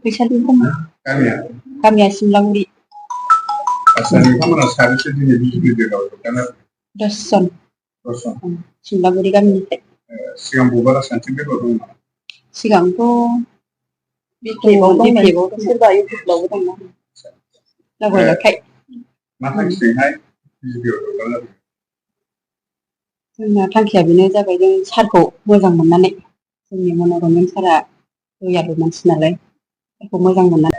फैसालि गामिया सिमलागुरि। दस जन सिमलागुरि गामिनिफ्राय। सिगां बबेबा राजखान्थि बेलायाव दं नामा? सिगांथ' बिपिएफआव सोरबा इउपिएफआवबो दंना लाबोलाथाय मा थांखिजोंहाय बिजेपिआव दंना जादों? जोंना थांखिया बेनो जाबाय जों सारखौ मोजां मोननानै जोंनि मन'रन्जन सारा लयाल मानसि नालाय सारखौ मोजां मोननानै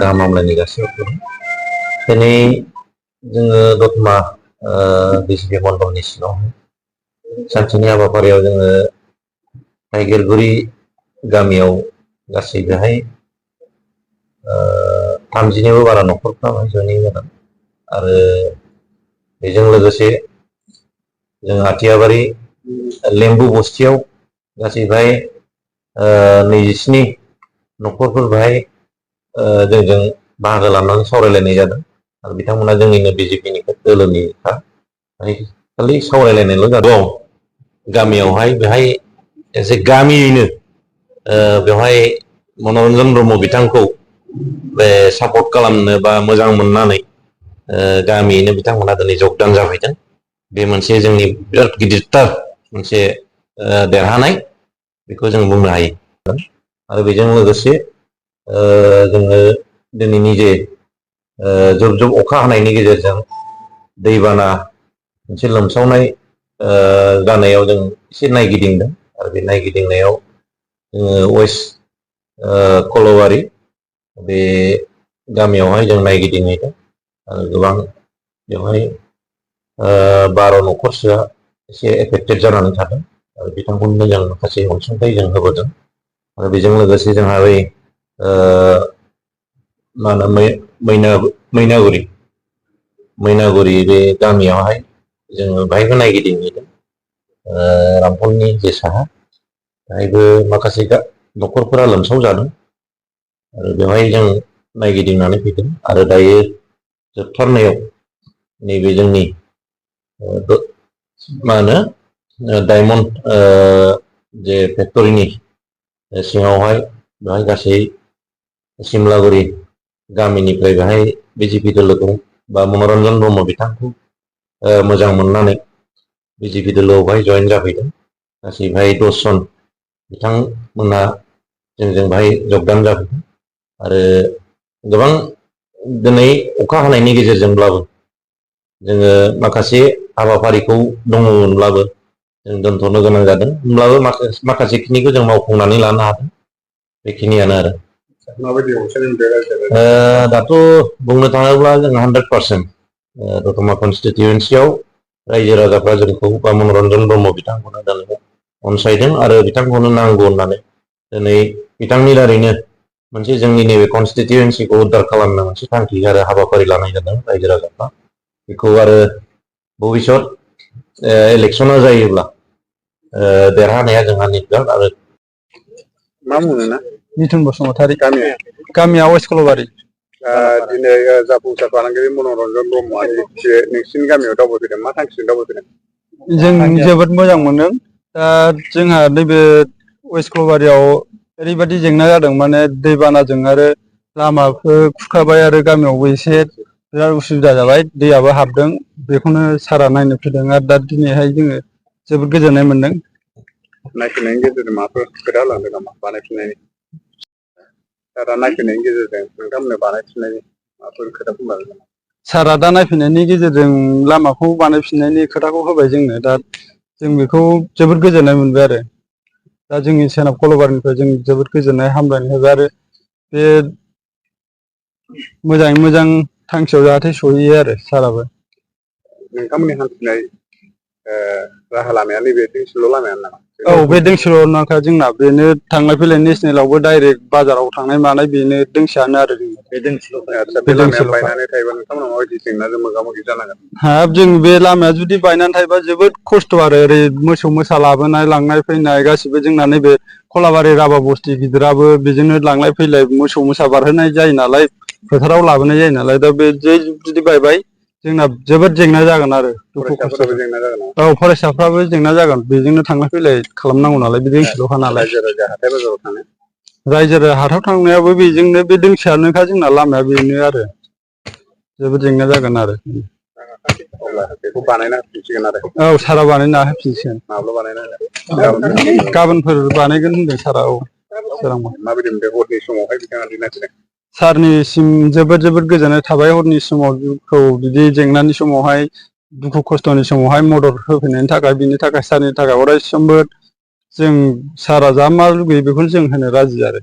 गाहाम हामलायनाय जासिहरबाय। दिनै जोङो दतमा बिजेपि मण्डलनि सिङाव सानसेनि हाबाफारियाव जोङो टाइगेरगुरि गामियाव गासै बेहाय 30निबो बारा न'खरफ्रा जयनिं जादों आरो बेजों लोगोसे जों आथियाबारि लेम्बु बस्तियाव गासै बेहाय 27 न'खरफोर बेहाय जोंजों बाहागो लानानै सावरायलायनाय जादों आरो बिथांमोना जोंनिनो बिजेपिनि दोलोनिखा खालि सावरायलायनायल' जादों। गामियावहाय बेहाय एसे गामियैनो बेवहाय मनरन्जन ब्रह्म बिथांखौ बे सापर्ट खालामनो बा मोजां मोननानै गामियैनो बिथांमोना दिनै जगदान जाफैदों। बे मोनसे जोंनि बिराद गिदिरथार मोनसे देरहानाय बेखौ जों बुंनो हायो आरो बेजों लोगोसे जोङो दिनैनि जे जुब जुब अखा हानायनि गेजेरजों दैबाना मोनसे लोमसावनाय जानायाव जों एसे नायगिदिंदों आरो बे नायगिदिंनायाव जोङो वेस्ट कल'बारि बे गामियावहाय जों नायगिदिंहैदों आरो गोबां बेवहाय 12 न'खरसोआ एसे एफेक्टेड जानानै थादों आरो बिथांमोननो जों माखासे अनसुंथाइ जों होबोदों आरो बेजों लोगोसे जोंहा बै मा होनो मैनागुरि बे गामियावहाय जोङो बाहायबो नायगिदिंहैदों रामफलनि जे साहा बेहायबो माखासे न'खरफोरा लोमसाव जादों आरो बेवहाय जों नायगिदिंनानै फैदों आरो दायो जोबथारनायाव नैबे जोंनि मा होनो डायमन्ड जे फेक्टरिनि सिङावहाय बेहाय गासै सिमलागुरि गामिनिफ्राय बेहाय बिजेपि दोलोखौ बा मनरन्जन ब्रह्म बिथांखौ मोजां मोननानै बिजेपि दोलोआव बेहाय जयेन जाफैदों गासै बेहाय 10 जन बिथांमोनहा जोंजों बाहाय जगदान जाफैदों आरो गोबां दिनै अखा हानायनि गेजेरजोंब्लाबो जोङो माखासे हाबाफारिखौ दङमोनब्लाबो जों दोनथ'नो गोनां जादों होमब्लाबो माखासे खिनिखौ जों मावफुंनानै लानो हादों बेखिनियानो आरो दाथ' बुंनो थाङोब्ला जों 100% दतमा कनस्टिटिउन्सियाव रायजो राजाफ्रा जोंखौ बा मनरन्जन ब्रह्म बिथांमोना दिनै अनसायदों आरो बिथांखौनो नांगौ होननानै दिनै बिथांनि दारैनो मोनसे जोंनि नैबे कनस्टिटिउन्सिखौ उद्धार खालामनो मोनसे थांखि आरो हाबाफारि लानाय जादों रायजो राजाफ्रा बेखौ आरो भबिसत इलेक्सना जायोब्ला देरहानाया जोंहा निश्चित आरो मा मुं नोंना? मिथुन बसुमतारी गामिया वेस्ट कल'बारि। दिनै जाफुंसार फालांगिरि मनरन्जन ब्रह्मआ नोंसिनि गामियाव दावबायफैदों मा थांखिजों दावबायफैदों? जों जोबोद मोजां मोनदों दा जोंहा नैबे वेस्ट कल'बारियाव ओरैबायदि जेंना जादों माने दैबानाजों आरो लामाफोर खुरखाबाय आरो गामियावबो एसे बिराद उसुबिदा जाबाय दैयाबो हाबदों बेखौनो सारा नायनो फैदों आरो दा दिनैहाय जोङो जोबोद गोजोननाय मोनदों। नायफैनायनि गेजेरजों माबाफोर खोथा लांदों नामा बानायफिननायनि? सारा नायफैनायनि गेजेरजों नोंथांमोननो बानायफिननायनि माबाफोर खोथा बुंलांदों नामा? सारा दा नायफैनायनि गेजेरजों लामाखौ बानायफिननायनि खोथाखौ होबाय जोंनो दा जों बेखौ जोबोद गोजोननाय मोनबाय आरो दा जोंनि सोनाब कल'बारिनिफ्राय जों जोबोद गोजोननाय हामलायनाय होबाय आरो बे मोजाङै मोजां थांखियाव जाहाथे सहैयो आरो साराबो। नोंथांमोननि हान्थिनाय राहा लामाया नैबे दोंसेल' लामायानो नामा? औ बे दोंसेल'नोखा जोंना बेनो थांलाय फैलाय नेसनेलावबो डाइरेक्ट बाजाराव थांनाय मानाय बेनो दोंसेयानो आरो बे दोंसेल'। बे लामाया बायनानै थायोबा नोंथांमोना माबायदि जेंनाजों मोगा मोगि जानांगोन? हाब जों बे लामाया जुदि बायनानै थायोबा जोबोद खस्थ' आरो ओरै मोसौ मोसा लाबोनाय लांनाय फैनाय गासिबो जोंना नैबे खलाबारि राभा बस्ति गिदिराबो बेजोंनो लांलाय फैलाय मोसौ मोसा बारहोनाय जायो नालाय फोथाराव लाबोनाय जायो नालाय दा बे जे जुदि बायबाय जोंना जोबोद जेंना जागोन आरो दुखु फरायसाफोराबो खस्थ'जों जेंना जागोन नामा? औ फरायसाफ्राबो जेंना जागोन बेजोंनो थांलाय फैलाय खालामनांगौ नालाय बे दोंसेल'खा नालाय। रायजो राजा हाथाय बाजाराव थाङो रायजो हाथाव थांनायाबो बेजोंनो बे दोंसेयानोखा जोंना लामाया बेनो आरो जोबोद जेंना जागोन आरो अब्ला बेखौ बानायना होफिनसिगोन आरो औ सारा बानायना होफिनसिगोन माब्ला बानायना होगोन गाबोनफोर बानायगोन होनदों सारा औ सोरांबा माबायदि मोनदों हरनि समावहाय बिथाङा लिरनाय सारनिसिम जोबोद गोजोननाय थाबाय हरनि समाव जोंखौ बिदि जेंनानि समावहाय दुखु खस्थ'नि समावहाय मदद होफैनायनि थाखाय बिनि थाखाय सारनि थाखाय अरायसमबो जों सारा जा मा लुगैयो बेखौनो जों होनो राजि आरो